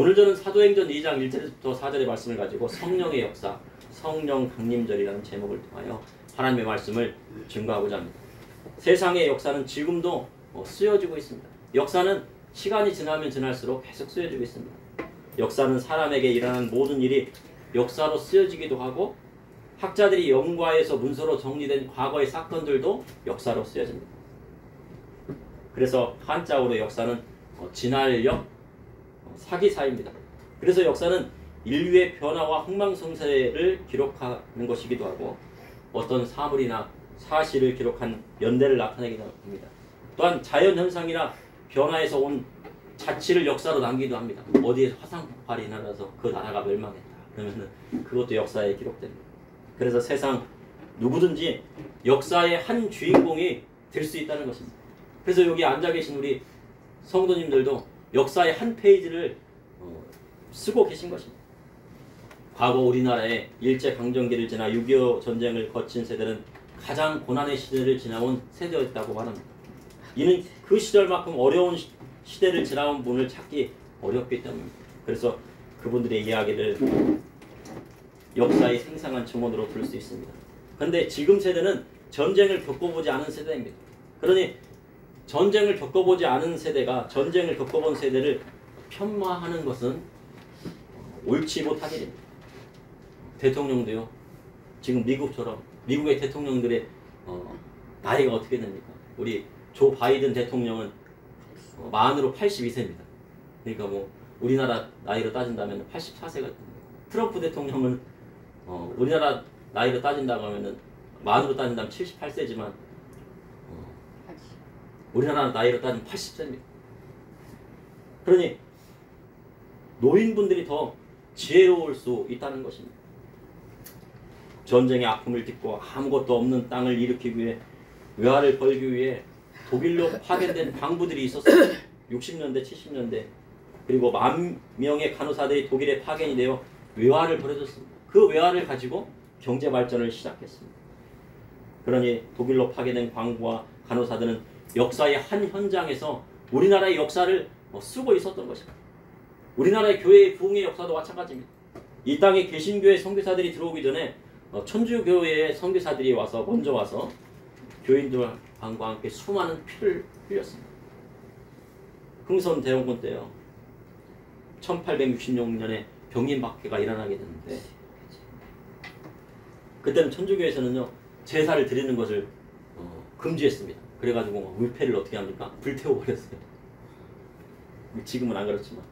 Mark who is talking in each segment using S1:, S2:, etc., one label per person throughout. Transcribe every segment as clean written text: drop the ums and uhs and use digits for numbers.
S1: 오늘 저는 사도행전 2장 1절부터 4절의 말씀을 가지고 성령의 역사, 성령 강림절이라는 제목을 통하여 하나님의 말씀을 증거하고자 합니다. 세상의 역사는 지금도 쓰여지고 있습니다. 역사는 시간이 지나면 지날수록 계속 쓰여지고 있습니다. 역사는 사람에게 일어나는 모든 일이 역사로 쓰여지기도 하고, 학자들이 연과에서 문서로 정리된 과거의 사건들도 역사로 쓰여집니다. 그래서 한자어로 역사는 진할역, 사기사입니다. 그래서 역사는 인류의 변화와 흥망성쇠를 기록하는 것이기도 하고, 어떤 사물이나 사실을 기록한 연대를 나타내기도 합니다. 또한 자연현상이나 변화에서 온 자치를 역사로 남기도 합니다. 어디에 화산 폭발이 일어나서 그 나라가 멸망했다 그러면 그것도 역사에 기록됩니다. 그래서 세상 누구든지 역사의 한 주인공이 될 수 있다는 것입니다. 그래서 여기 앉아 계신 우리 성도님들도 역사의 한 페이지를 쓰고 계신 것입니다. 과거 우리나라의 일제강점기를 지나 6.25 전쟁을 거친 세대는 가장 고난의 시대를 지나온 세대였다고 말합니다. 이는 그 시절만큼 어려운 시대를 지나온 분을 찾기 어렵기 때문입니다. 그래서 그분들의 이야기를 역사의 생생한 증언으로 들을 수 있습니다. 그런데 지금 세대는 전쟁을 겪어보지 않은 세대입니다. 그러니 전쟁을 겪어보지 않은 세대가 전쟁을 겪어본 세대를 폄하하는 것은 옳지 못한 일입니다. 대통령도요, 지금 미국처럼 미국의 대통령들의 나이가 어떻게 됩니까? 우리 조 바이든 대통령은 만으로 82세입니다. 그러니까 뭐 우리나라 나이로 따진다면 84세가 트럼프 대통령은 우리나라 나이로 따진다고 하면은 만으로 따진다면 78세지만 우리나라 나이로 따지면 80세입니다. 그러니 노인분들이 더 지혜로울 수 있다는 것입니다. 전쟁의 아픔을 딛고 아무것도 없는 땅을 일으키기 위해 외화를 벌기 위해 독일로 파견된 광부들이 있었어요. 60년대, 70년대. 그리고 10,000명의 간호사들이 독일에 파견이 되어 외화를 벌여줬습니다. 그 외화를 가지고 경제 발전을 시작했습니다. 그러니 독일로 파견된 광부와 간호사들은 역사의 한 현장에서 우리나라의 역사를 쓰고 있었던 것입니다. 우리나라의 교회의 부흥의 역사도 마찬가지입니다. 이 땅에 개신교회 선교사들이 들어오기 전에 천주교회의 선교사들이 먼저 와서 교인들과 함께 수많은 피를 흘렸습니다. 흥선 대원군 때요, 1866년에 병인박해가 일어나게 됐는데, 그때는 천주교에서는요 제사를 드리는 것을 금지했습니다. 그래가지고 물패를 어떻게 합니까? 불태워버렸어요. 지금은 안 그렇지만.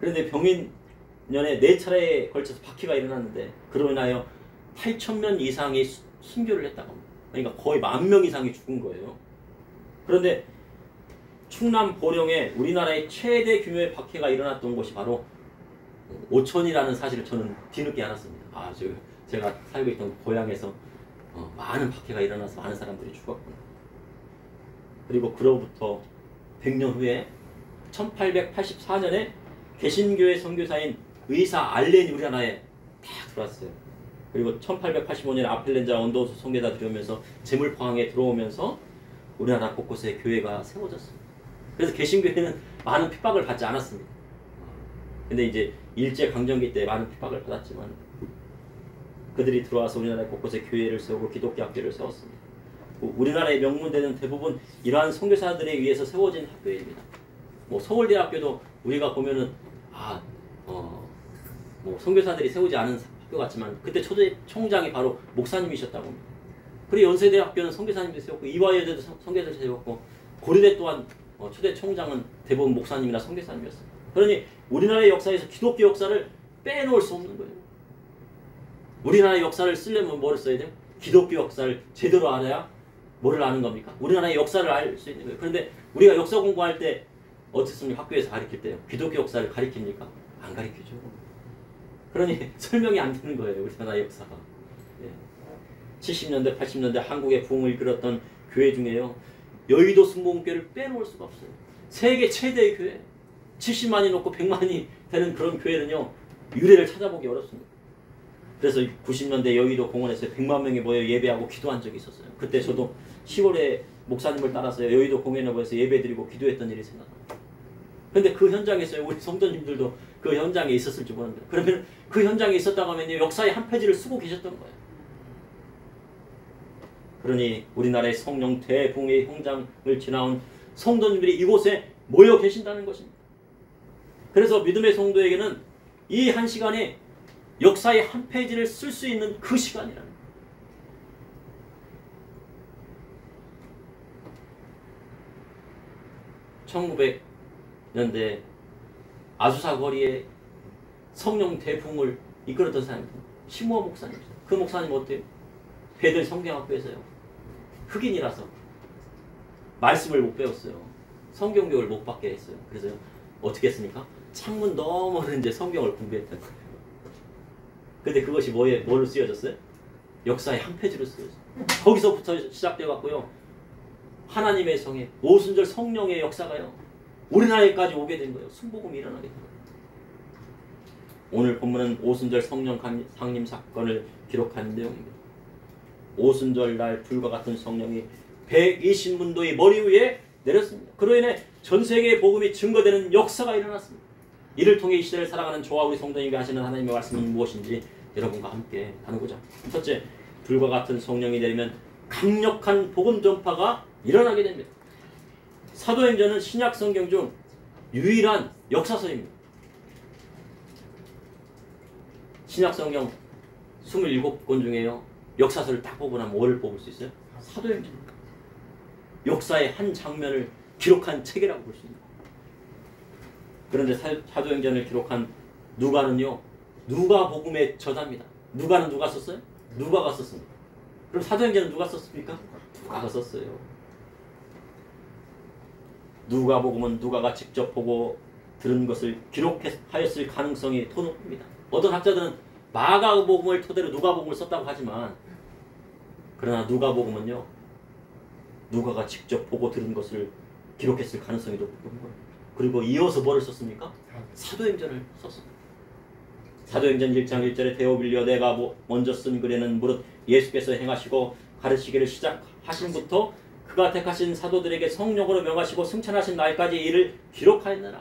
S1: 그런데 병인년에 4차례에 걸쳐서 박해가 일어났는데, 그로 인하여 8,000명 이상이 순교를 했다고 합니다. 그러니까 거의 10,000명 이상이 죽은 거예요. 그런데 충남 보령에 우리나라의 최대 규모의 박해가 일어났던 곳이 바로 오천이라는 사실을 저는 뒤늦게 알았습니다. 제가 살고 있던 고향에서 많은 박해가 일어나서 많은 사람들이 죽었구나. 그리고 그로부터 100년 후에 1884년에 개신교의 선교사인 의사 알렌이 우리나라에 딱 들어왔어요. 그리고 1885년에 아펠렌자 언더우스 선교사 들어오면서 제물포항에 들어오면서 우리나라 곳곳에 교회가 세워졌습니다. 그래서 개신교회는 많은 핍박을 받지 않았습니다. 근데 이제 일제강점기 때 많은 핍박을 받았지만 그들이 들어와서 우리나라 곳곳에 교회를 세우고 기독교 학교를 세웠습니다. 우리나라의 명문대는 대부분 이러한 선교사들에 의해서 세워진 학교입니다. 뭐 서울대학교도 우리가 보면은 뭐 선교사들이 세우지 않은 학교 같지만 그때 초대 총장이 바로 목사님이셨다고 합니다. 그리고 연세대학교는 선교사님들이 세웠고, 이화여대도 선교사들이 세웠고, 고려대 또한 초대 총장은 대부분 목사님이나 선교사님이었습니다. 그러니 우리나라의 역사에서 기독교 역사를 빼놓을 수 없는 거예요. 우리나라의 역사를 쓰려면 뭐를 써야 돼요? 기독교 역사를 제대로 알아야 뭐를 아는 겁니까? 우리나라의 역사를 알 수 있는 거예요. 그런데 우리가 역사 공부할 때 어떻습니까? 학교에서 가르칠 때요. 기독교 역사를 가르칩니까? 안 가르치죠. 그러니 설명이 안 되는 거예요. 우리나라의 역사가. 70년대, 80년대 한국의 부흥을 이끌었던 교회 중에요, 여의도 순복음교회를 빼놓을 수가 없어요. 세계 최대의 교회. 70만이 넘고 100만이 되는 그런 교회는요, 유래를 찾아보기 어렵습니다. 그래서 90년대 여의도 공원에서 100만 명이 모여 예배하고 기도한 적이 있었어요. 그때 저도 10월에 목사님을 따라서 여의도 공원에 모여서 예배드리고 기도했던 일이 생각납니다. 근데 그 현장에서 우리 성도님들도 그 현장에 있었을지 모릅니다. 그러면 그 현장에 있었다고 하면 역사의 한 페이지를 쓰고 계셨던 거예요. 그러니 우리나라의 성령 대붕의 현장을 지나온 성도님들이 이곳에 모여 계신다는 것입니다. 그래서 믿음의 성도에게는 이 한 시간이 역사의 한 페이지를 쓸 수 있는 그 시간이라는 거예요. 1900년대 아수사 거리에 성령 대붕을 이끌었던 사람입니다. 심우호 목사님입니다. 그 목사님 어때요? 배들 성경학교에서요. 흑인이라서 말씀을 못 배웠어요. 성경교육을 못 받게 했어요. 그래서 어떻게 했습니까? 창문 너머로 이제 성경을 공부했던 거예요. 근데 그것이 뭘로 쓰여졌어요? 역사의 한 페이지로 쓰여졌어요. 거기서부터 시작되어 갔고요. 하나님의 성에 오순절 성령의 역사가요. 우리나라에까지 오게 된 거예요. 순복음이 일어나게 된 거예요. 오늘 본문은 오순절 성령 강림 사건을 기록한 내용입니다. 오순절 날 불과 같은 성령이 120문도의 머리 위에 내렸습니다. 그로 인해 전 세계의 복음이 증거되는 역사가 일어났습니다. 이를 통해 이 시대를 살아가는 저와 우리 성도님께 하시는 하나님의 말씀은 무엇인지 여러분과 함께 나누고자. 첫째, 불과 같은 성령이 내리면 강력한 복음 전파가 일어나게 됩니다. 사도행전은 신약 성경 중 유일한 역사서입니다. 신약 성경 27권 중에요. 역사서를 딱 보고 나면 뭐를 뽑을 수 있어요? 사도행전입니다. 역사의 한 장면을 기록한 책이라고 볼 수 있습니다. 그런데 사도행전을 기록한 누가는요. 누가복음의 저자입니다. 누가는 누가 썼어요? 누가가 썼습니다. 그럼 사도행전은 누가 썼습니까? 누가가 썼어요. 누가복음은 누가가 직접 보고 들은 것을 기록하였을 가능성이 더 높습니다. 어떤 학자들은 마가복음을 토대로 누가복음을 썼다고 하지만 그러나 누가복음은요. 누가가 직접 보고 들은 것을 기록했을 가능성이 높은 거예요. 그리고 이어서 뭐를 썼습니까? 사도행전을 썼습니다. 사도행전 1장 1절에 데오빌리오 내가 먼저 쓴 글에는 무릇 예수께서 행하시고 가르치기를 시작하신부터 그가 택하신 사도들에게 성령으로 명하시고 승천하신 날까지 이를 기록하였느라.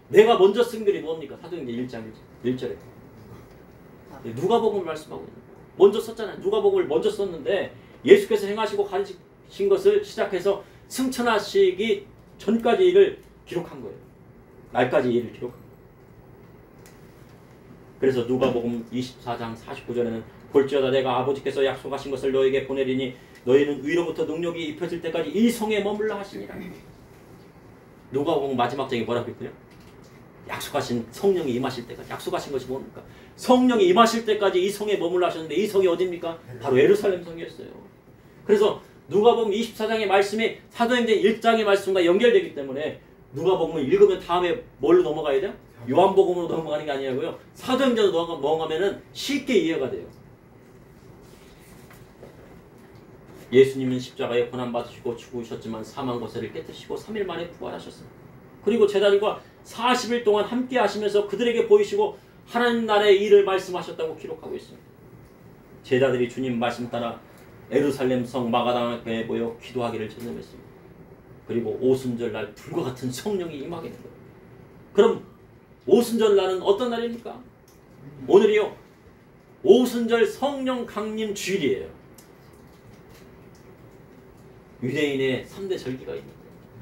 S1: 내가 먼저 쓴 글이 뭡니까? 사도행전 1장 1절에 누가복음을 말씀하고 있는 거예요. 먼저 썼잖아요. 누가복음을 먼저 썼는데 예수께서 행하시고 가르치신 것을 시작해서 승천하시기 전까지 이를 기록한 거예요. 날까지 이를 기록한 거예요. 그래서 누가복음 24장 49절에는 볼지어다 내가 아버지께서 약속하신 것을 너에게 보내리니 너희는 위로부터 능력이 입혀질 때까지 이 성에 머물러 하시니라. 누가복음 마지막 장에 뭐라고 했고요? 약속하신 성령이 임하실 때까지. 약속하신 것이 뭡니까? 성령이 임하실 때까지 이 성에 머물러 하셨는데 이 성이 어디입니까? 바로 예루살렘 성이었어요. 그래서 누가복음 24장의 말씀이 사도행전 1장의 말씀과 연결되기 때문에 누가복음을 읽으면 다음에 뭘로 넘어가야 돼요? 요한복음으로 넘어가는 게 아니라고요. 사도행전으로 넘어가면 쉽게 이해가 돼요. 예수님은 십자가에 고난받으시고 죽으셨지만 사망 권세를 깨뜨리시고 3일 만에 부활하셨습니다. 그리고 제자들과 40일 동안 함께 하시면서 그들에게 보이시고 하나님 나라의 일을 말씀하셨다고 기록하고 있습니다. 제자들이 주님 말씀 따라 예루살렘 성 마가당에 모여 기도하기를 전념했습니다. 그리고 오순절 날 불과 같은 성령이 임하게 된 거예요. 그럼 오순절 날은 어떤 날입니까? 오늘이요. 오순절 성령 강림 주일이에요. 유대인의 3대 절기가 있는데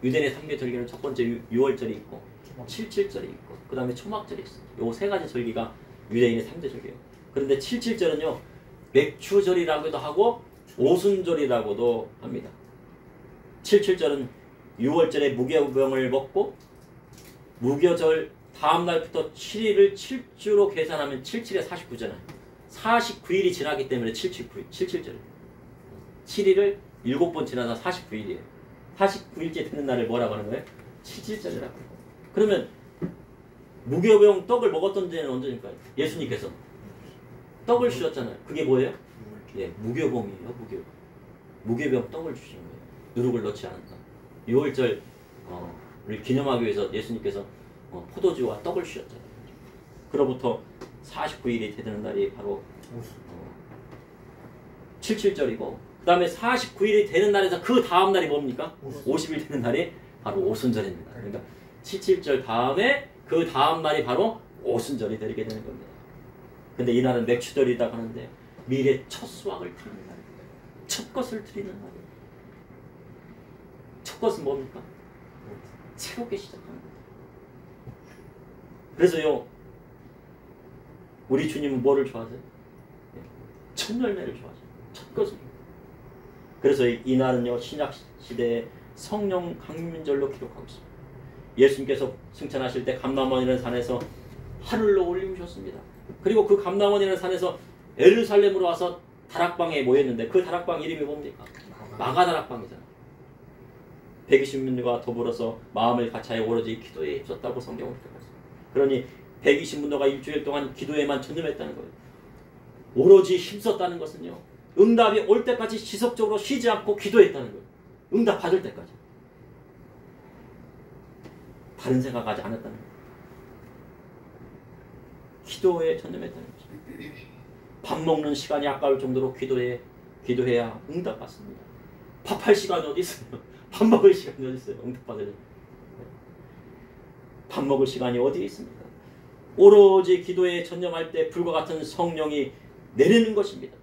S1: 유대인의 3대 절기는 첫 번째 유월절이 있고 77절이 있고 그 다음에 초막절이 있어요. 요 세 가지 절기가 유대인의 3대 절기예요. 그런데 77절은요. 맥추절이라고도 하고 오순절이라고도 합니다. 77절은 6월절에 무교병을 먹고 무교절 다음 날부터 7일을 7주로 계산하면 77에 49잖아요. 49일이 지나기 때문에 77절이에요. 7일을 7번 지나서 49일이에요. 49일째 되는 날을 뭐라고 하는 거예요? 77절이라고 해요. 그러면 무교병 떡을 먹었던 데는 언제니까요? 예수님께서 떡을 주셨잖아요. 그게 뭐예요? 예, 무교병이에요. 무교병 떡을 주신 거예요. 누룩을 넣지 않았다. 6월절 를 기념하기 위해서 예수님께서 포도주와 떡을 주셨잖아요. 그로부터 49일이 되는 날이 바로 77절이고 그 다음에 49일이 되는 날에서 그 다음 날이 뭡니까? 50일 되는 날이 바로 오순절입니다. 그러니까 칠칠절 다음에 그 다음 날이 바로 오순절이 되게 되는 겁니다. 근데 이날은 맥추절이라고 하는데 미래 첫 수확을 드리는 날이에요. 첫 것을 드리는 날이에요. 첫 것은 뭡니까? 새롭게 시작하는 거예요. 그래서요, 우리 주님은 뭐를 좋아하세요? 첫 열매를 좋아하세요. 첫 것을. 그래서 이날은요, 신약 시대의 성령 강림절로 기록하고 있습니다. 예수님께서 승천하실 때 감람원이라는 산에서 하늘로 올리우셨습니다. 그리고 그 감람원이라는 산에서 예루살렘으로 와서 다락방에 모였는데 그 다락방 이름이 뭡니까? 마가다락방이잖아요. 120문도가 더불어서 마음을 같이하여 오로지 기도에 힘썼다고 성경을 기록했습니다. 그러니 120문도가 일주일 동안 기도에만 전념했다는 거예요. 오로지 힘썼다는 것은요, 응답이 올 때까지 지속적으로 쉬지 않고 기도했다는 거예요. 응답 받을 때까지. 다른 생각하지 않았다는 거예요. 기도에 전념했다는 거죠. 밥 먹는 시간이 아까울 정도로 기도해야 응답 받습니다. 밥할 시간이 어디 있어요? 밥 먹을 시간이 어디 있어요? 응답 받으려면. 밥 먹을 시간이 어디에 있습니까? 오로지 기도에 전념할 때 불과 같은 성령이 내리는 것입니다.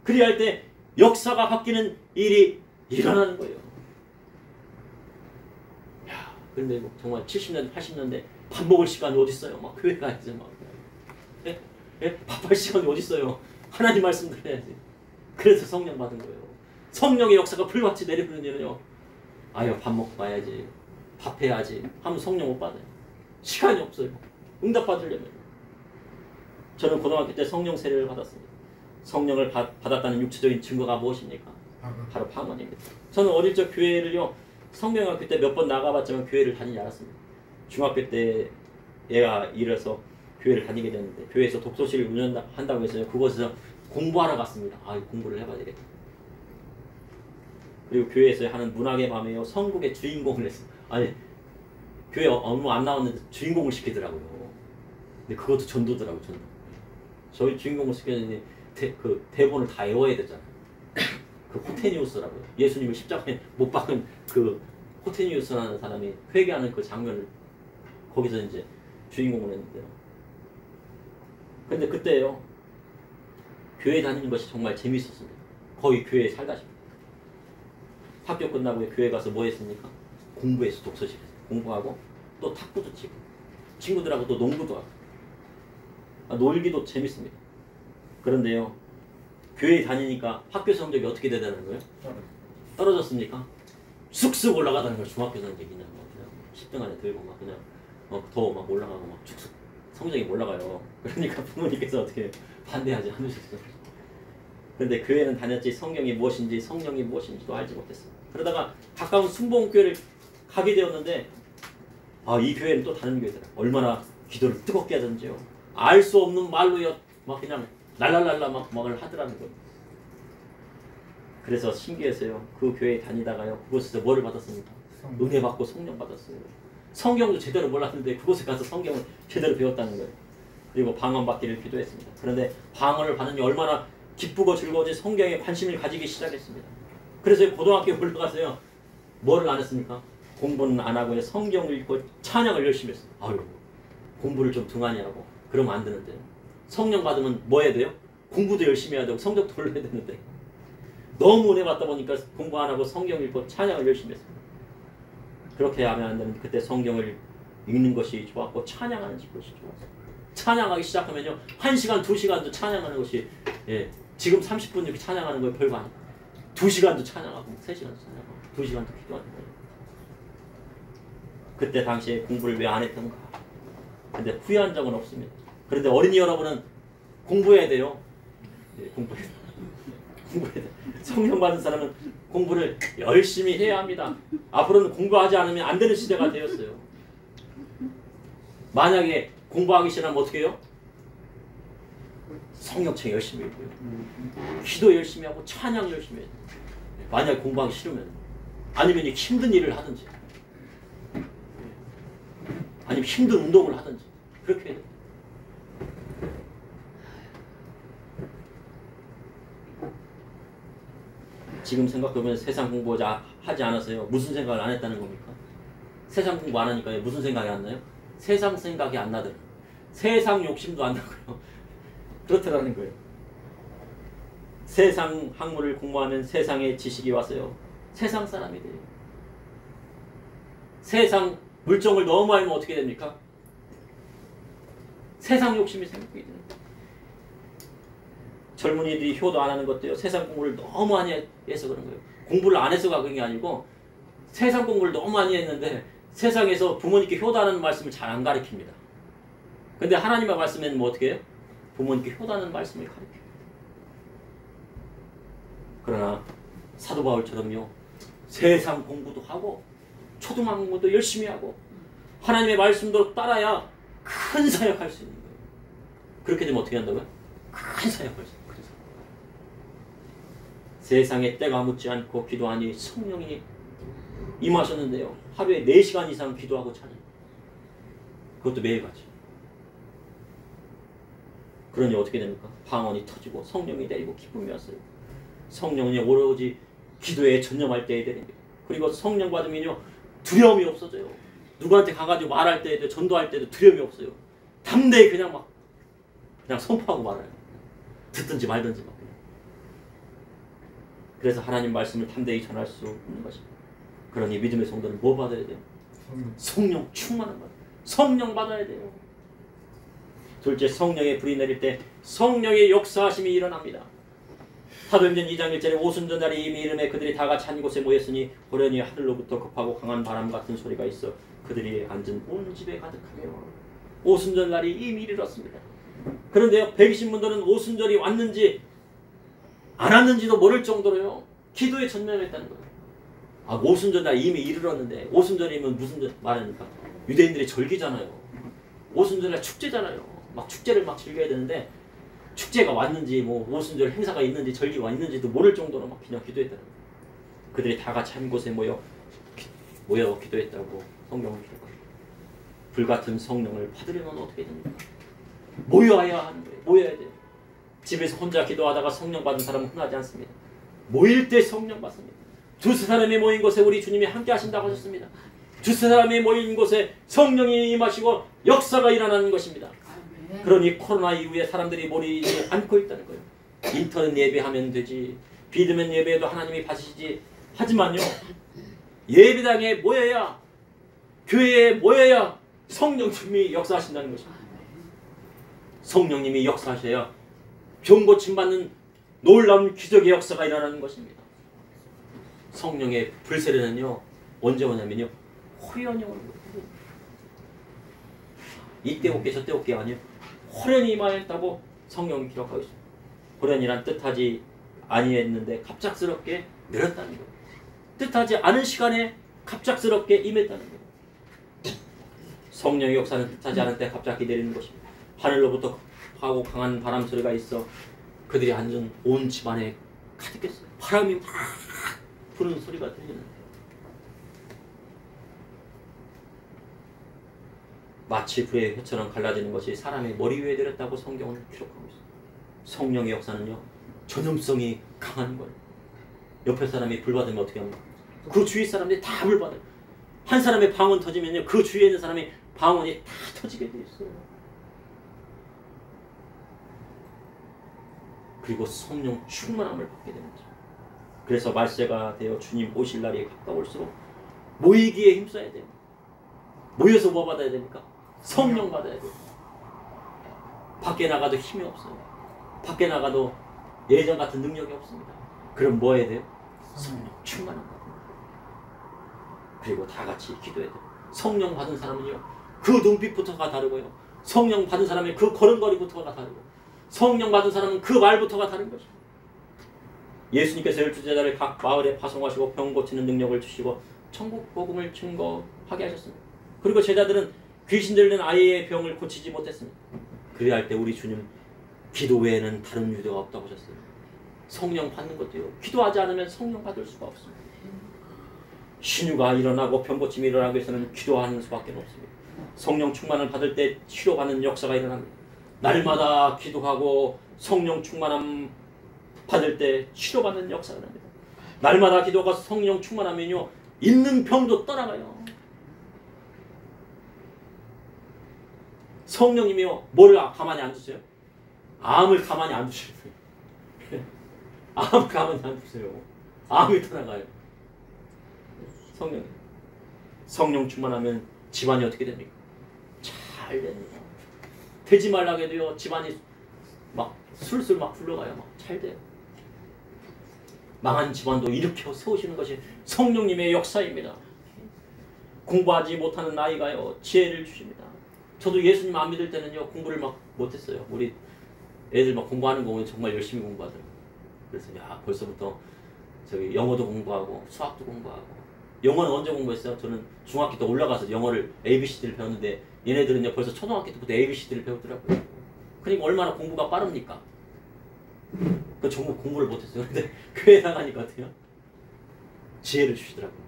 S1: 그리할 때 역사가 바뀌는 일이 일어나는 거예요. 야, 근데 뭐 정말 70년대, 80년대 밥 먹을 시간이 어디 있어요? 막 교회 가야지 막. 예? 예? 밥할 시간이 어디 있어요? 하나님 말씀 들어야지. 그래서 성령 받은 거예요. 성령의 역사가 불같이 내리는 일은요, 아유 밥 먹고 가야지, 밥 해야지 하면 성령 못 받아요. 시간이 없어요. 응답 받으려면. 저는 고등학교 때 성령 세례를 받았습니다. 성령을 받았다는 육체적인 증거가 무엇입니까? 바로 방언입니다. 저는 어릴 적 교회를요, 성경학교 때 몇 번 나가봤지만 교회를 다니지 않았습니다. 중학교 때 얘가 이래서 교회를 다니게 됐는데, 교회에서 독서실을 운영한다고 해서요, 그곳에서 공부하러 갔습니다. 아, 공부를 해봐야 되겠다. 그리고 교회에서 하는 문학의 밤에요, 선곡의 주인공을 했어요. 아니, 교회 업무 안 나왔는데 주인공을 시키더라고요. 근데 그것도 전도더라고요, 전도. 저희 주인공을 시켰는데 그 대본을 다 외워야 되잖아요. 그 호테니우스라고요. 예수님을 십자가에 못 박은 그 호테니우스라는 사람이 회개하는 그 장면을 거기서 이제 주인공을 했는데요. 근데 그때요, 교회 다니는 것이 정말 재밌었습니다. 거의 교회에 살다시피. 학교 끝나고 교회 가서 뭐 했습니까? 공부해서 독서실에서 공부하고 또 탁구도 치고 친구들하고 또 농구도 하고. 놀기도 재밌습니다. 그런데요, 교회 다니니까 학교 성적이 어떻게 되다는 거예요? 떨어졌습니까? 쑥쑥 올라가다는 걸 중학교 성적이 그냥 10등 안에 들고 막 그냥 더 막 올라가고 막 쭉쭉 성적이 올라가요. 그러니까 부모님께서 어떻게 반대하지 않으셨어요. 그런데 교회는 다녔지 성경이 무엇인지 성령이 무엇인지도 알지 못했어요. 그러다가 가까운 순복음교회를 가게 되었는데, 아, 이 교회는 또 다른 교회더라. 얼마나 기도를 뜨겁게 하던지요. 알 수 없는 말로요, 막 그냥 랄랄랄라 막 말을 하더라는 거예요. 그래서 신기해서요, 그 교회에 다니다가요, 그곳에서 뭐를 받았습니까? 은혜 받고 성령 받았어요. 성경도 제대로 몰랐는데 그곳에 가서 성경을 제대로 배웠다는 거예요. 그리고 방언 받기를 기도했습니다. 그런데 방언을 받으니 얼마나 기쁘고 즐거운지 성경에 관심을 가지기 시작했습니다. 그래서 고등학교에 올라가서요, 뭐를 안 했습니까? 공부는 안 하고 성경을 읽고 찬양을 열심히 했어요. 아유, 공부를 좀 등한히 하고 그러면 안 되는데, 성령 받으면 뭐 해야 돼요? 공부도 열심히 해야 되고 성적도 올려야 되는데, 너무 은혜 받다 보니까 공부 안 하고 성경 읽고 찬양을 열심히 했어요. 그렇게 하면 안 되는데, 그때 성경을 읽는 것이 좋았고 찬양하는 것이 좋았어요. 찬양하기 시작하면요, 1시간, 2시간도 찬양하는 것이, 예, 지금 30분 이렇게 찬양하는 거 별거 아니에요. 2시간도 찬양하고 3시간도 찬양하고 2시간도 기도하는 거예요. 그때 당시에 공부를 왜 안 했던가? 근데 후회한 적은 없습니다. 그런데 어린이 여러분은 공부해야 돼요. 예, 공부해야 돼요. 공부해야 돼요. 성령 받은 사람은 공부를 열심히 해야 합니다. 앞으로는 공부하지 않으면 안 되는 시대가 되었어요. 만약에 공부하기 싫으면 어떻게 해요? 성경책 열심히 읽고요. 기도 열심히 하고 찬양 열심히 해요. 만약에 공부하기 싫으면. 아니면 힘든 일을 하든지, 아니면 힘든 운동을 하든지 그렇게 해야 돼요. 지금 생각해보면 세상 공부하지 않았어요. 무슨 생각을 안 했다는 겁니까? 세상 공부 안 하니까 무슨 생각이 안 나요? 세상 생각이 안 나더라. 세상 욕심도 안 나고요. 그렇더라는 거예요. 세상 학문을 공부하면 세상의 지식이 와서요. 세상 사람이 돼요. 세상 물정을 너무 알면 어떻게 됩니까? 세상 욕심이 생기게 돼요. 젊은이들이 효도 안 하는 것도요. 세상 공부를 너무 많이 해서 그런 거예요. 공부를 안 해서가 그런 게 아니고 세상 공부를 너무 많이 했는데 세상에서 부모님께 효도하는 말씀을 잘 안 가르칩니다. 근데 하나님의 말씀에는 뭐 어떻게 해요? 부모님께 효도하는 말씀을 가르쳐요. 그러나 사도 바울처럼요. 세상 공부도 하고 초등학 공부도 열심히 하고 하나님의 말씀도 따라야 큰 사역할 수 있는 거예요. 그렇게 되면 어떻게 한다고요? 큰 사역할 수 있는 거예요. 세상에 때가 묻지 않고 기도하니 성령이 임하셨는데요. 하루에 4시간 이상 기도하고 찬양. 그것도 매일같이. 그러니 어떻게 됩니까? 방언이 터지고 성령이 내리고 기쁨이 왔어요. 성령이 오로지 기도에 전념할 때에 되는 거예요. 그리고 성령 받으면요. 두려움이 없어져요. 누구한테 가가지고 말할 때에도 전도할 때도 두려움이 없어요. 담대히 그냥 선포하고 말아요. 듣든지 말든지 막. 그래서 하나님 말씀을 담대히 전할 수 있는 것입니다. 그러니 믿음의 성도는 뭐 받아야 돼요? 성령 충만한 것. 성령 받아야 돼요. 둘째, 성령의 불이 내릴 때 성령의 역사하심이 일어납니다. 사도행전 2장 1절에 오순절날에 이미 이름에 그들이 다 같이 한 곳에 모였으니 호련히 하늘로부터 급하고 강한 바람 같은 소리가 있어 그들이 앉은 온 집에 가득하며 오순절날이 이미 이르렀습니다. 그런데요 120문들은 오순절이 왔는지 안 왔는지도 모를 정도로요 기도에 전념했다는 거예요. 아 오순절날 이미 이르렀는데 오순절이면 무슨 말입니까? 유대인들의 절기잖아요. 오순절날 축제잖아요. 막 축제를 막 즐겨야 되는데 축제가 왔는지 뭐 오순절 행사가 있는지 절기가 있는지도 모를 정도로 막 그냥 기도했다는 거예요. 그들이 다 같이 한 곳에 모여 기도했다고 성경을 기록합니다. 불같은 성령을 받으려면 어떻게 됩니까? 모여야 하는 거예요. 모여야 돼요. 집에서 혼자 기도하다가 성령 받은 사람은 흔하지 않습니다. 모일 때 성령 받습니다. 두세 사람이 모인 곳에 우리 주님이 함께 하신다고 하셨습니다. 두세 사람이 모인 곳에 성령이 임하시고 역사가 일어나는 것입니다. 그러니 코로나 이후에 사람들이 모이지 않고 있다는 거예요. 인터넷 예배하면 되지. 비대면 예배도 하나님이 받으시지. 하지만요. 예배당에 모여야 교회에 모여야 성령님이 역사하신다는 것입니다. 성령님이 역사하셔야 병 고침받는 놀라운 기적의 역사가 일어나는 것입니다. 성령의 불세례는요. 언제 오냐면요. 호련히 오는 거예요. 이때 올게 저때 올게 아니에요. 호련히 임하였다고 성경이 기록하고 있습니다. 호련이란 뜻하지 아니했는데 갑작스럽게 내렸다는 거예요. 뜻하지 않은 시간에 갑작스럽게 임했다는 거예요. 성령의 역사는 뜻하지 않은 때 갑자기 내리는 것입니다. 하늘로부터 하고 강한 바람 소리가 있어 그들이 앉은 온 집안에 가득했어요. 바람이 막 부는 소리가 들리는데 마치 불의 혀처럼 갈라지는 것이 사람의 머리 위에 내렸다고 성경은 기록하고 있습니다. 성령의 역사는요. 전염성이 강한 거예요. 옆에 사람이 불 받으면 어떻게 합니까? 그 주위 사람들이 다 불 받아요. 한 사람의 방언 터지면요. 그 주위에 있는 사람이 방언이 다 터지게 돼 있어요. 그리고 성령 충만함을 받게 되는 거죠. 그래서 말세가 되어 주님 오실 날이 가까울수록 모이기에 힘써야 돼요. 모여서 뭐 받아야 됩니까? 성령 받아야 돼요. 밖에 나가도 힘이 없어요. 밖에 나가도 예전 같은 능력이 없습니다. 그럼 뭐 해야 돼요? 성령 충만함 받아야 돼요. 그리고 다 같이 기도해야 돼요. 성령 받은 사람은요. 그 눈빛부터가 다르고요. 성령 받은 사람의 그 걸음걸이부터가 다르고 성령 받은 사람은 그 말부터가 다른 거죠. 예수님께서 12제자를 각 마을에 파송하시고 병 고치는 능력을 주시고 천국 복음을 증거하게 하셨습니다. 그리고 제자들은 귀신 들린 아이의 병을 고치지 못했습니다. 그래야 할 때 우리 주님 기도 외에는 다른 유대가 없다고 하셨어요. 성령 받는 것도요. 기도하지 않으면 성령 받을 수가 없습니다. 신유가 일어나고 병 고침이 일어나기 위해서는 기도하는 수밖에 없습니다. 성령 충만을 받을 때 치료받는 역사가 일어납니다. 날마다 기도하고 성령 충만함 받을 때 치료받는 역사가 납니다. 날마다 기도가 성령 충만하면요. 있는 병도 떠나가요. 성령님이요. 뭐를 가만히 안 두세요? 암을 가만히 안 두세요. 암을 가만히 안 두세요. 암이 떠나가요. 성령 충만하면 집안이 어떻게 됩니까? 잘 됩니다. 되지 말라고 해도요. 집안이 막 술술 막 굴러가요. 막 잘 돼요. 망한 집안도 일으켜 세우시는 것이 성령님의 역사입니다. 공부하지 못하는 아이가요. 지혜를 주십니다. 저도 예수님 안 믿을 때는요. 공부를 막 못했어요. 우리 애들 막 공부하는 거 보면 정말 열심히 공부하더라고요. 그래서 야 벌써부터 저기 영어도 공부하고 수학도 공부하고. 영어는 언제 공부했어요? 저는 중학교 때 올라가서 영어를 ABCD를 배웠는데 얘네들은요 벌써 초등학교 때부터 ABCD를 배우더라고요. 그러니까 얼마나 공부가 빠릅니까? 그 정말 공부를 못했어요. 근데 교회 나가니까 어때요? 지혜를 주시더라고요.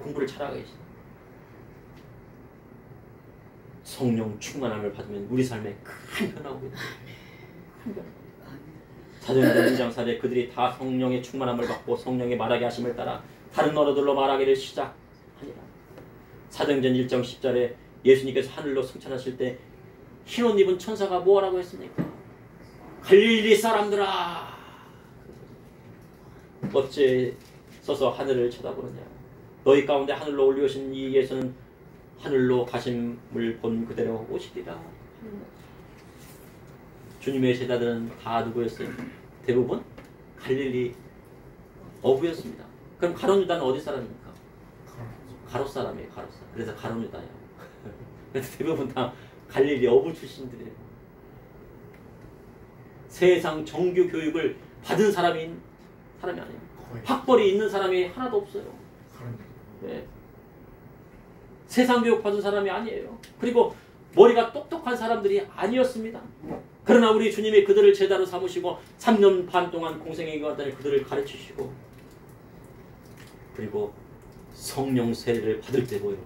S1: 공부를 잘하게 해주시더라고요. 성령 충만함을 받으면 우리 삶에 큰 변화가 오게 됩니다. 큰 변화. 사도행전 2장 4절에 그들이 다 성령의 충만함을 받고 성령의 말하게 하심을 따라 다른 언어들로 말하기를 시작하니라. 사도행전 1장 10절에 예수님께서 하늘로 승천하실 때 흰 옷 입은 천사가 뭐라고 했습니까? 갈릴리 사람들아 어째 서서 하늘을 쳐다보느냐. 너희 가운데 하늘로 올리우신 이 예수는 하늘로 가심을 본 그대로 오시리라. 주님의 제자들은 다 누구였어요? 대부분 갈릴리 어부였습니다. 그럼 가룟 유다는 어디 사람입니까? 가롯 사람이에요. 가롯 사람. 그래서 가룟 유다예요. 그래서 대부분 다 갈릴리 어부 출신들이에요. 세상 정규 교육을 받은 사람이 아니에요. 학벌이 있는 사람이 하나도 없어요. 네. 세상 교육 받은 사람이 아니에요. 그리고 머리가 똑똑한 사람들이 아니었습니다. 그러나 우리 주님이 그들을 제자로 삼으시고 3년 반 동안 공생애에 갔더니 그들을 가르치시고 그리고 성령 세례를 받을 때 보여.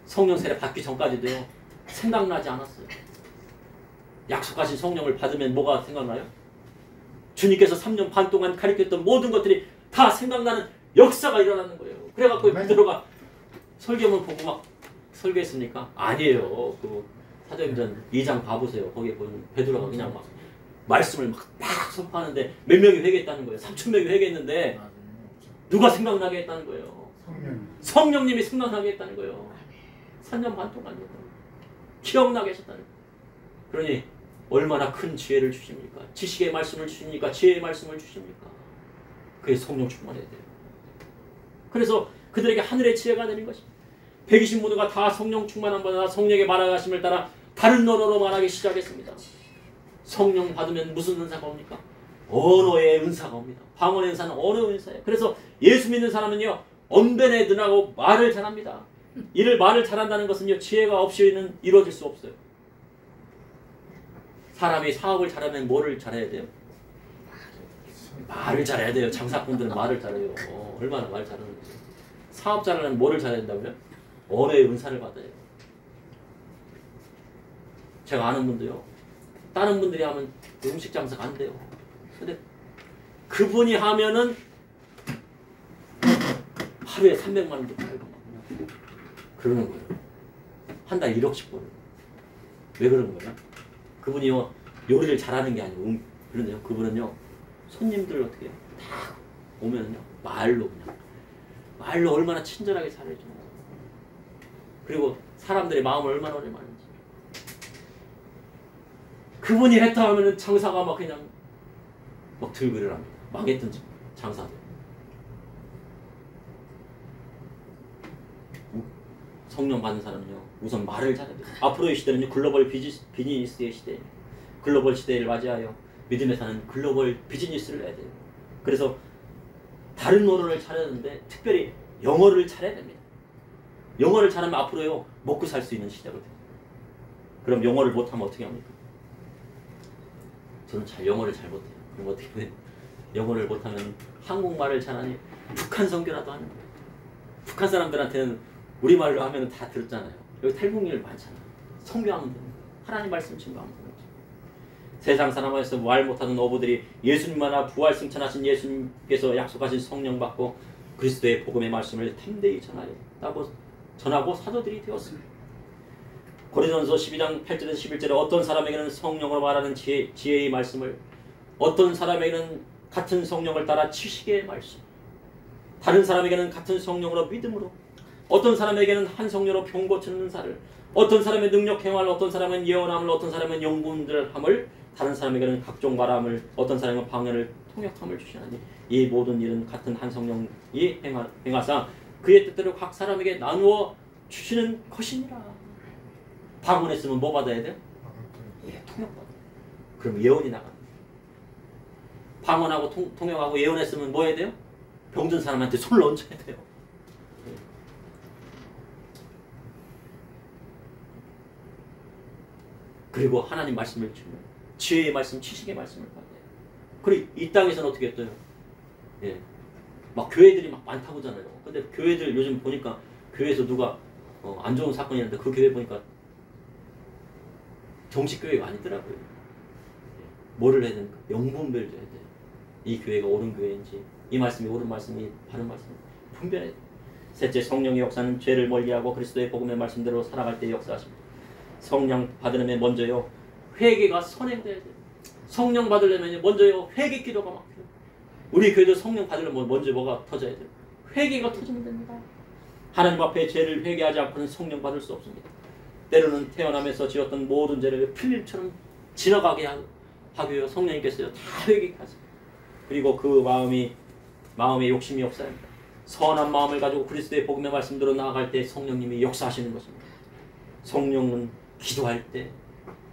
S1: 성령 세례 받기 전까지도요. 생각나지 않았어요. 약속하신 성령을 받으면 뭐가 생각나요? 주님께서 3년 반 동안 가르쳤던 모든 것들이 다 생각나는 역사가 일어나는 거예요. 그래갖고 베드로가 설교문 보고 막 설교했습니까? 아니에요. 그 사도행전 2장 가보세요. 거기에 보면 베드로가 그냥 막 말씀을 막 선포하는데 몇 명이 회개했다는 거예요. 3,000명이 회개했는데 누가 생각나게 했다는 거예요? 성령님이 생각나게 했다는 거예요. 3년 반 동안 기억나게 하셨다는 거예요. 그러니 얼마나 큰 지혜를 주십니까? 지식의 말씀을 주십니까? 지혜의 말씀을 주십니까? 그게 성령 충만해야 돼요. 그래서 그들에게 하늘의 지혜가 내린 것입니다. 120문호가 다 성령 충만함 받아 성령의 말하심을 따라 다른 언어로 말하기 시작했습니다. 성령 받으면 무슨 은사가 옵니까? 언어의 은사가 옵니다. 방언의 은사는 언어의 은사예요. 그래서 예수 믿는 사람은요. 언변에 능하고 말을 잘합니다. 이를 말을 잘한다는 것은요. 지혜가 없이는 이루어질 수 없어요. 사람이 사업을 잘하면 뭐를 잘해야 돼요? 말을 잘해야 돼요. 장사꾼들은 말을 잘해요. 얼마나 말 잘하는지. 사업 잘하려면 뭐를 잘해야 된다고요? 언어의 은사를 받아요. 제가 아는 분도요. 다른 분들이 하면 음식 장사가 안 돼요. 근데 그분이 하면은 하루에 300만 원도 팔고 그러는 거예요. 한 달 1억씩 벌어요. 왜 그러는 거예요? 그분이요. 요리를 잘하는 게 아니고 그런데요. 그분은요. 손님들 어떻게 해요? 다 오면은요. 말로 얼마나 친절하게 잘해주는 거예요. 그리고 사람들의 마음을 얼마나 오래 많은지. 그분이 했다 하면은 장사가 막 그냥 막 들그를 합니다. 망했던 장사도. 성령 받는 사람은요. 우선 말을 잘해야 돼요. 앞으로의 시대는요. 글로벌 비즈니스의 시대입니다. 글로벌 시대를 맞이하여 믿음에 사는 글로벌 비즈니스를 해야 돼요. 그래서 다른 언어를 잘해야 되는데 특별히 영어를 잘해야 됩니다. 영어를 잘하면 앞으로요. 먹고 살 수 있는 시대가 돼요. 그럼 영어를 못하면 어떻게 합니까? 저는 영어를 잘 못해요. 그럼 어떻게 해요? 영어를 못하면 한국말을 잘하니 북한 선교라도 하는 거예요. 북한 사람들한테는 우리말로 하면 다 들었잖아요. 여기 탈북민들 많잖아요. 선교하면 되는 거예요. 하나님 말씀 증거하면 되는 거죠. 세상 사람에서 말 못하는 어부들이 예수님만아 부활 승천하신 예수님께서 약속하신 성령 받고 그리스도의 복음의 말씀을 담대히 전하고 사도들이 되었습니다. 고린도전서 12장 8절에서 11절에 어떤 사람에게는 성령으로 말하는 지혜의 말씀을, 어떤 사람에게는 같은 성령을 따라 지식의 말씀, 다른 사람에게는 같은 성령으로 믿음으로, 어떤 사람에게는 한 성령으로 병 고치는 은사를, 어떤 사람의 능력 행할, 어떤 사람은 예언함을, 어떤 사람은 영분들함을, 다른 사람에게는 각종 말함을, 어떤 사람은 방언을 통역함을 주시나니 이 모든 일은 같은 한 성령이 행하사 그의 뜻대로 각 사람에게 나누어 주시는 것이니라. 방언했으면 뭐 받아야 돼요? 예, 통역받아. 그럼 예언이 나가는 거예요. 방언하고 통역하고 예언했으면 뭐 해야 돼요? 병든 사람한테 손을 얹어야 돼요. 그리고 하나님 말씀을 주면 지혜의 말씀, 지식의 말씀을 받아요. 그리고 이 땅에서는 어떻게 했어요? 예, 막 교회들이 막 많다고 하잖아요. 근데 교회들 요즘 보니까 교회에서 누가 안 좋은 사건이 있는데 그 교회 보니까 정식 교회가 아니더라고요. 뭐를 해야 되는가? 명분별을 줘야 돼요. 이 교회가 옳은 교회인지, 이 말씀이 옳은 말씀이 바른 말씀이 분별해야 돼요. 셋째, 성령의 역사는 죄를 멀리하고 그리스도의 복음의 말씀대로 살아갈 때 역사하십니다. 성령 받으려면 먼저요 회개가 선행돼야 돼요. 성령 받으려면 먼저요 회개 기도가 막 필요해요. 우리 교회도 성령 받으려면 먼저 뭐가 터져야 돼요? 회개가 터지면 됩니다. 하나님 앞에 죄를 회개하지 않고는 성령 받을 수 없습니다. 때로는 태어나면서 지었던 모든 죄를 필름처럼 지나가게 하고요. 성령님께서요 다 회개하게 하세요. 그리고 그 마음의 욕심이 역사합니다. 선한 마음을 가지고 그리스도의 복음의 말씀대로 나아갈 때 성령님이 역사하시는 것입니다. 성령은 기도할 때,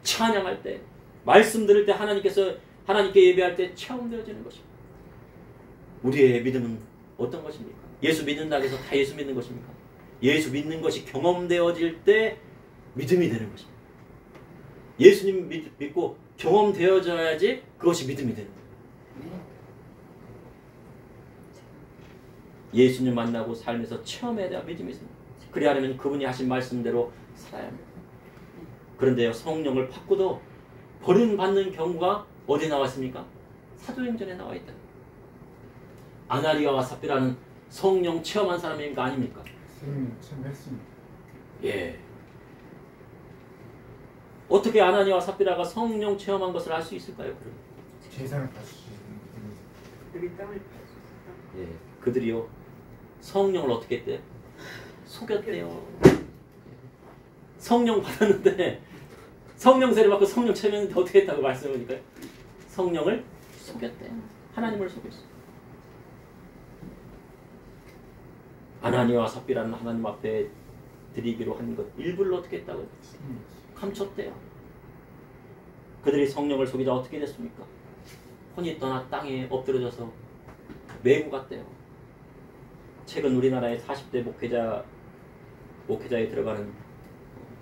S1: 찬양할 때, 말씀 들을 때 하나님께 예배할 때 체험되어지는 것입니다. 우리의 믿음은 어떤 것입니까? 예수 믿는다고 해서 다 예수 믿는 것입니까? 예수 믿는 것이 경험되어질 때 믿음이 되는 것입니다. 예수님 믿고 경험되어져야지 그것이 믿음이 되는 거예요. 예수님 만나고 삶에서 체험해야 돼야 믿음이 있습니다. 그리하려면 그분이 하신 말씀대로 살아야 합니다. 그런데요, 성령을 받고도 버림받는 경우가 어디에 나왔습니까? 사도행전에 나와 있다. 아나니아와 삽비라는 성령 체험한 사람인가 아닙니까?
S2: 체험했습니다.
S1: 예. 어떻게 아나니아와 삽비라가 성령 체험한 것을 알 수 있을까요?
S2: 제사를 받으시는
S3: 여기 땅을 팔수 있다.
S1: 예, 그들이요 성령을 어떻게 했대요? 속였대요. 성령 받았는데 성령 세례 받고 성령 체험했는데 어떻게 했다고 말씀하니까요? 성령을 속였대요. 하나님을 속였어요. 아나니아와 삽비라는 하나님 앞에 드리기로 한 것 일부를 어떻게 했다고요? 감췄대요. 그들이 성령을 속이자 어떻게 됐습니까? 혼이 떠나 땅에 엎드려져서 매고 갔대요. 최근 우리나라의 40대 목회자에 들어가는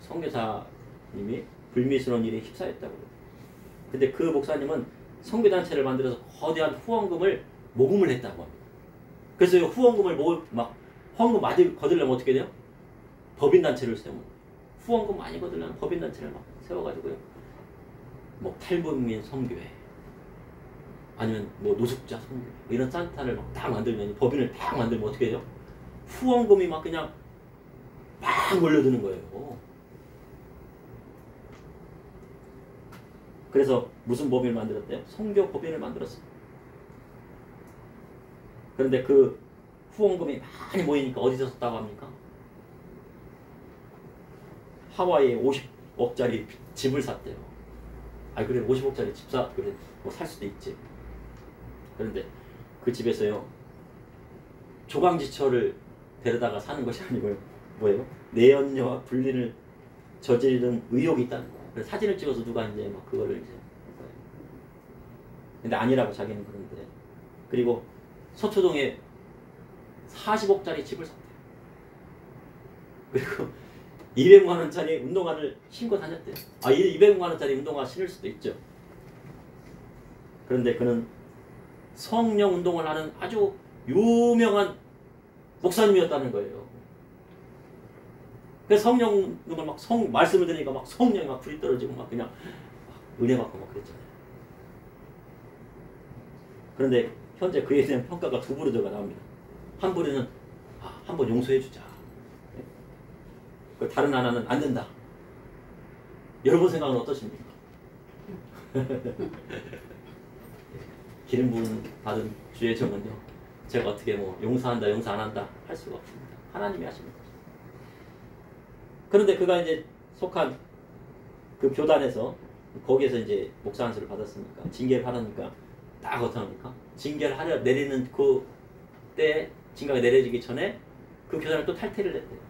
S1: 선교사님이 불미스러운 일에 휩싸였다고요. 근데 그 목사님은 선교단체를 만들어서 거대한 후원금을 모금을 했다고 합니다. 그래서 후원금을 후원금 많이 거두려면 어떻게 돼요? 법인단체를 세웁니다. 후원금 많이 거두려면 법인단체를 막 세워가지고요. 뭐 탈북민 선교회 아니면 뭐 노숙자 선교회 이런 산타를 막 다 만들면 법인을 다 만들면 어떻게 해요? 후원금이 막 그냥 막 몰려드는 거예요. 그래서 무슨 법인을 만들었대요? 선교 법인을 만들었어요. 그런데 그 후원금이 많이 모이니까 어디서 샀다고 합니까? 하와이에 50억짜리 집을 샀대요. 아 그래 50억짜리 집 그래 뭐 살 수도 있지. 그런데 그 집에서요 조강지처를 데려다가 사는 것이 아니고요 뭐예요? 내연녀와 불륜을 저지르는 의혹이 있다는 거예요. 그래서 사진을 찍어서 누가 이제 막 그거를 이제 근데 아니라고 자기는 그러는데 그리고 서초동에 40억짜리 집을 샀대요. 그리고 200만 원짜리 운동화를 신고 다녔대요. 200만 원짜리 운동화 신을 수도 있죠. 그런데 그는 성령 운동을 하는 아주 유명한 목사님이었다는 거예요. 그래서 성령 운동을 말씀을 들으니까 막 성령이 막 불이 떨어지고 막 그냥 은혜 받고 막 그랬잖아요. 그런데 현재 그에 대한 평가가 두 부류가 나옵니다. 한 부류는 한 번 용서해주자. 다른 하나는 안 된다. 여러분 생각은 어떠십니까? 기름 부음 받은 주의 종은요, 제가 어떻게 뭐 용서한다 용서 안 한다 할 수가 없습니다. 하나님이 하시는 거죠. 그런데 그가 이제 속한 그 교단에서 거기에서 이제 목사 안수를 받았으니까 징계를 하라니까 딱 어떡합니까? 징계를 하려 내리는 그 때에 징계가 내려지기 전에 그 교단을 또 탈퇴를 했대요.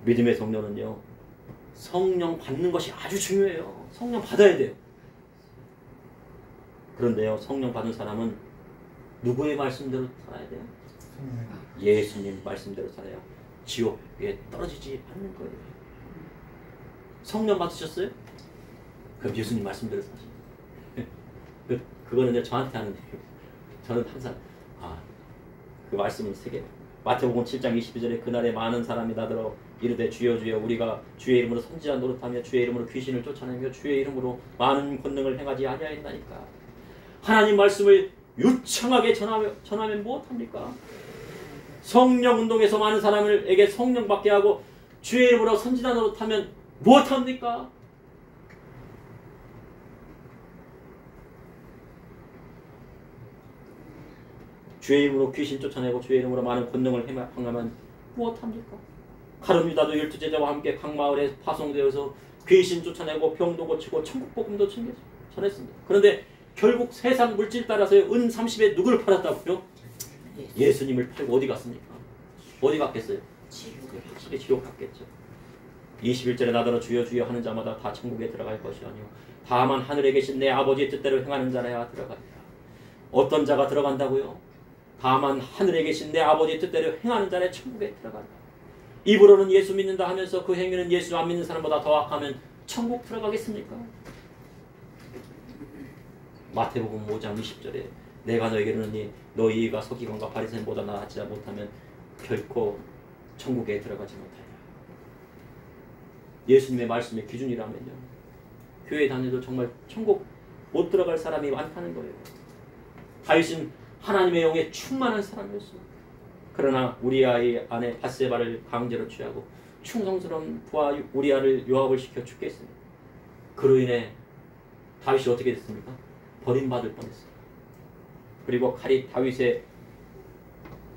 S1: 믿음의 성령은요, 성령 받는 것이 아주 중요해요. 성령 받아야 돼요. 그런데요, 성령 받은 사람은 누구의 말씀대로 살아야 돼요? 예수님 말씀대로 살아야 지옥에 떨어지지 않는 거예요. 성령 받으셨어요? 그럼 예수님 말씀대로 사시죠. 그거는 이제 저한테 하는 얘기예요. 저는 항상 그 말씀은 세계 마태복음 7장 22절에 그날에 많은 사람이 나더러 이르되 주여 주여 우리가 주의 이름으로 선지자 노릇하며 주의 이름으로 귀신을 쫓아내며 주의 이름으로 많은 권능을 행하지 아니하였나니까. 하나님 말씀을 유창하게 전하면 무엇합니까? 성령 운동에서 많은 사람에게 성령 받게 하고 주의 이름으로 선지자 노릇하면 무엇합니까? 주의 이름으로 귀신 쫓아내고 주의 이름으로 많은 권능을 행하면 무엇합니까? 가룟 유다도 12제자와 함께 각 마을에 파송되어서 귀신 쫓아내고 병도 고치고 천국 복음도 전했습니다. 그런데 결국 세상 물질 따라서 은 30에 누구를 팔았다고요? 예수님을 팔고 어디 갔습니까? 어디 갔겠어요? 확실히 지옥 갔겠죠. 21절에 나더러 주여 주여 하는 자마다 다 천국에 들어갈 것이 아니요 다만 하늘에 계신 내 아버지의 뜻대로 행하는 자라야 들어가리라. 어떤 자가 들어간다고요? 다만 하늘에 계신 내 아버지의 뜻대로 행하는 자라 천국에 들어간다. 입으로는 예수 믿는다 하면서 그 행위는 예수 안 믿는 사람보다 더 악하면 천국 들어가겠습니까? 마태복음 5장 20절에 내가 너에게 이르노니 너희가 서기관과 바리새인보다 나아지지 못하면 결코 천국에 들어가지 못하리라. 예수님의 말씀의 기준이라면요, 교회 다녀도 정말 천국 못 들어갈 사람이 많다는 거예요. 다윗은 하나님의 영에 충만한 사람이었습니다. 그러나 우리아의 아내 밧세바를 강제로 취하고 충성스러운 부하 우리아를 요압을 시켜 죽게 했습니다. 그로 인해 다윗이 어떻게 됐습니까? 버림받을 뻔했습니다. 그리고 칼이 다윗의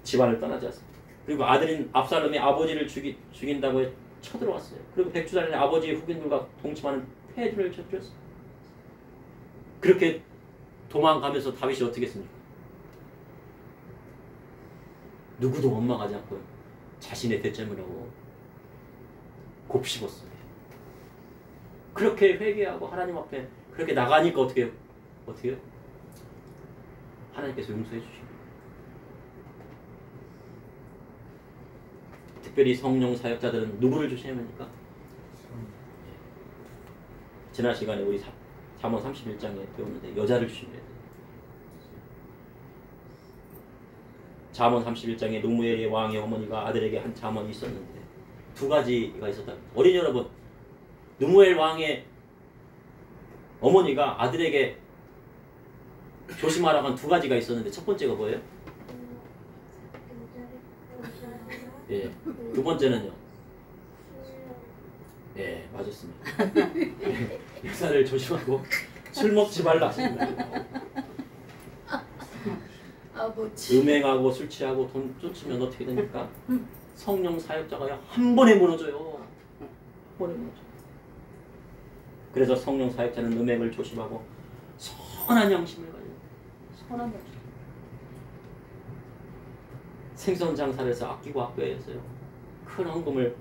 S1: 집안을 떠나지 않습니다. 그리고 아들인 압살롬의 아버지를 죽인다고 쳐들어왔어요. 그리고 백주달의 아버지의 후견들과 동침하는 패들을 저질렀습니다. 그렇게 도망가면서 다윗이 어떻게 했습니까? 누구도 원망하지 않고 자신의 대점을 하고 곱씹었어요. 그렇게 회개하고 하나님 앞에 그렇게 나가니까 어떻게 해요? 하나님께서 용서해 주십니다. 특별히 성령 사역자들은 누구를 조심해야 합니까? 지난 시간에 우리 잠언 31장에 배웠는데 여자를 조심해야 돼요. 잠언 31장에 노무엘의 왕의 어머니가 아들에게 한 잠언이 있었는데 두 가지가 있었다. 어린이 여러분, 노무엘 왕의 어머니가 아들에게 조심하라고 한 두 가지가 있었는데 첫 번째가 뭐예요? 예, 두 번째는요? 예, 맞았습니다. 여자를 조심하고 술 먹지 말라 하십니다. 음행하고 술 취하고 돈 쫓으면 어떻게 됩니까? 성령 사역자가 한 번에 무너져요. 한 번에 무너져요. 그래서 성령 사역자는 음행을 조심하고 선한 양심을 가지고 선한 양심. 생선 장사를 해서 아끼고 아껴야겠어요. 큰 헌금을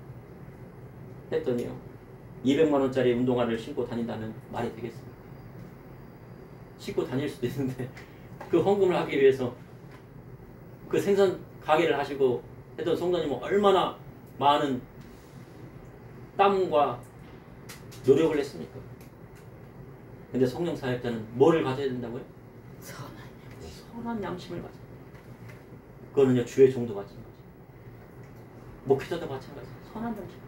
S1: 했더니요, 200만 원짜리 운동화를 신고 다닌다면 말이 되겠습니까? 신고 다닐 수도 있는데 그 헌금을 하기 위해서 그 생선 가게를 하시고 했던 성도님은 얼마나 많은 땀과 노력을 했습니까? 근데 성령 사역자는 뭐를 가져야 된다고요? 선한 양심을 가져야 돼요. 그거는요, 주의 종도 마찬가지, 목회자도 마찬가지예요. 선한 양심.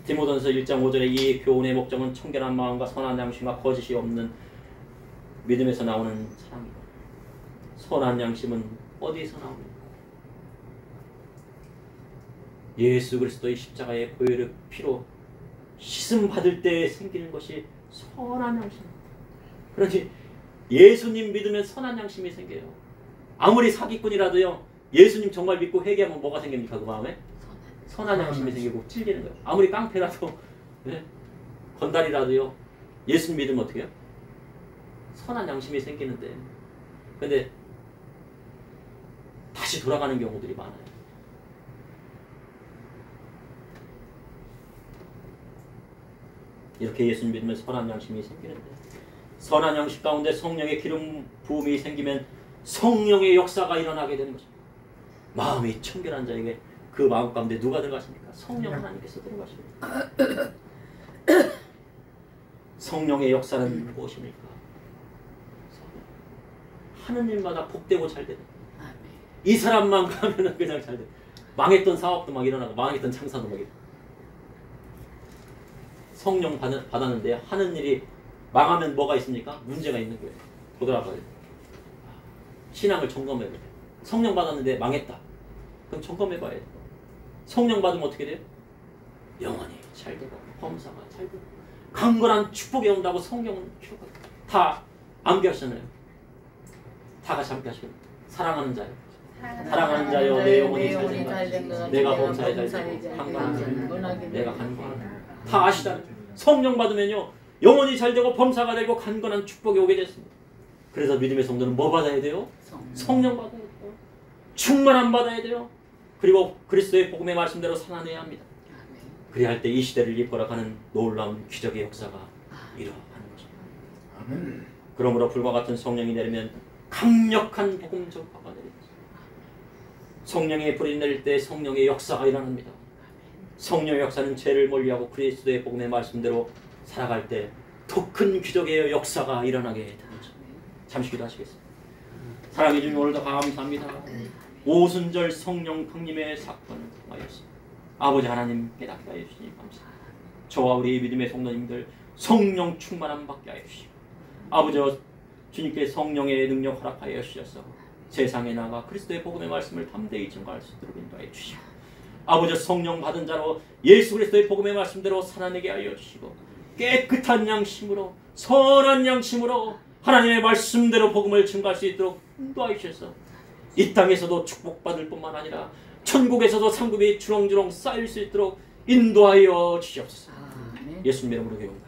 S1: 디모데전서 1장 5절에 이 교훈의 목적은 청결한 마음과 선한 양심과 거짓이 없는 믿음에서 나오는 사랑이다. 선한 양심은 어디에서 나옵니까? 예수 그리스도의 십자가의 보혈의 피로 씻음 받을 때 생기는 것이 선한 양심. 그러니 예수님 믿으면 선한 양심이 생겨요. 아무리 사기꾼이라도요, 예수님 정말 믿고 회개하면 뭐가 생깁니까? 그 마음에 선한 양심이 생기고 찔리는 거예요. 아무리 깡패라도 네? 건달이라도요, 예수님 믿으면 어떻게 해요? 선한 양심이 생기는데, 근데 다시 돌아가는 경우들이 많아요. 이렇게 예수님 믿으면 선한 양심이 생기는데, 선한 양심 가운데 성령의 기름 부음이 생기면 성령의 역사가 일어나게 되는 것입니다. 마음이 청결한 자에게 그 마음 가운데 누가 들어가십니까? 성령 하나님께서 들어가십니다. 성령의 역사는 무엇입니까? 하는 일마다 복되고 잘되는, 이 사람만 가면은 그냥 잘돼. 망했던 사업도 막 일어나고 망했던 창사도 막 일어나고. 성령 받았는데 하는 일이 망하면 뭐가 있습니까? 문제가 있는 거예요. 보더라고요. 신앙을 점검해야 돼요. 성령 받았는데 망했다. 그럼 점검해봐야 돼요. 성령 받으면 어떻게 돼요? 영원히 잘 되고 범사가 잘 되고 강건한 축복이 온다고 성경은 기록하고 다 암기하시잖아요. 다 같이 암기하시고 사랑하는 자요. 사랑하는 자여 내 영혼이 잘 된다. 내가 범사에 잘 되고 강건한 내가 간구하는 다 아시잖아요. 성령 받으면요 영혼이 잘 되고 범사가 되고 강건한 축복이 오게 됐습니다. 그래서 믿음의 성도는 뭐 받아야 돼요? 성령 받아야 돼요. 충만함 받아야 돼요. 그리고 그리스도의 복음의 말씀대로 살아내야 합니다. 그리할 때 이 시대를 이끌어가는 놀라운 기적의 역사가 일어나는 것입니다. 그러므로 불과 같은 성령이 내리면 강력한 복음 전파가 내립니다. 성령의 불이 내릴 때 성령의 역사가 일어납니다. 성령의 역사는 죄를 멀리하고 그리스도의 복음의 말씀대로 살아갈 때 더 큰 기적의 역사가 일어나게 됩니다. 잠시 기도하시겠습니다. 사랑해 주님 오늘도 감사합니다. 오순절 성령 강림의 사건을 통하여서 아버지 하나님 깨닫게 하여 주시니 감사합니다. 저와 우리 믿음의 성도님들 성령 충만함 받게 하여 주시고 아버지 주님께 성령의 능력 허락하여 주셔서 세상에 나가 그리스도의 복음의 말씀을 담대히 증거할 수 있도록 인도하여 주시고 아버지 성령 받은 자로 예수 그리스도의 복음의 말씀대로 살아내게 하여 주시고 깨끗한 양심으로 선한 양심으로 하나님의 말씀대로 복음을 증거할 수 있도록 인도하여 주셔서 이 땅에서도 축복받을 뿐만 아니라 천국에서도 상급이 주렁주렁 쌓일 수 있도록 인도하여 주시옵소서. 예수님 이름으로 기도합니다.